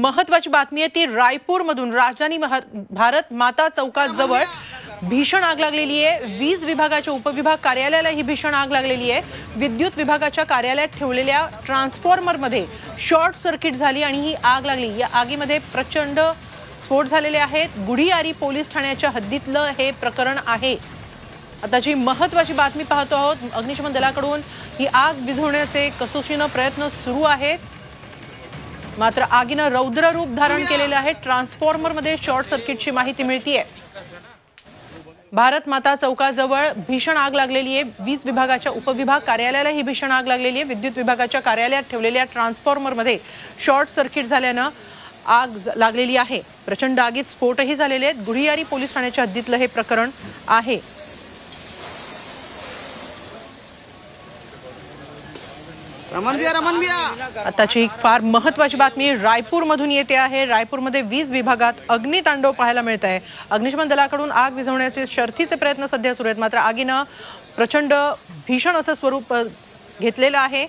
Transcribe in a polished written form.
महत्त्वाची बातमी आहे ती रायपूरमधून राजधानी भारत माता चौकाजवळ भीषण आग लागलेली आहे। वीज विभागाच्या उपविभाग कार्यालयाला ही भीषण आग लागलेली आहे। विद्युत विभागाच्या कार्यालयात ठेवलेल्या ट्रान्सफॉर्मरमध्ये शॉर्ट सर्किट झाली आणि ही आग लागली। या आगीमध्ये प्रचंड स्फोट झालेले आहेत। गुढीयारी पोलीस ठाण्याच्या हद्दीतलं हे प्रकरण आहे। आताची महत्त्वाची बातमी पाहतो आहोत। अग्निशमन दलाकडून ही आग विझवण्याचे कसोशीने प्रयत्न सुरू आहेत, मात्र आगीने रौद्र रूप धारण केलेले आहे। ट्रान्सफॉर्मरमध्ये शॉर्ट सर्किटची माहिती मिळतीये। भारत माता चौकाजवळ भीषण आग लागलेली आहे। वीज विभागाच्या उपविभाग कार्यालयाला ही भीषण आग लागलेली आहे। विद्युत विभागाच्या कार्यालयात ठेवलेल्या ट्रान्सफॉर्मरमध्ये शॉर्ट सर्किट झाल्याने आग लागलेली आहे। प्रचंड आगीत स्फोटही झालेले आहेत। गुढीयारी पोलीस ठाण्याच्या हद्दीतलं हे प्रकरण आहे। आताची एक फार महत्त्वाची बातमी रायपूरमधून येते आहे। रायपूरमध्ये वीज विभागात अग्नितांडव पाहायला मिळत आहे। अग्निशमन दलाकडून आग विझवण्याचे शर्थीचे प्रयत्न सध्या सुरू आहेत, मात्र आगीने प्रचंड भीषण असं स्वरूप घेतलेलं आहे।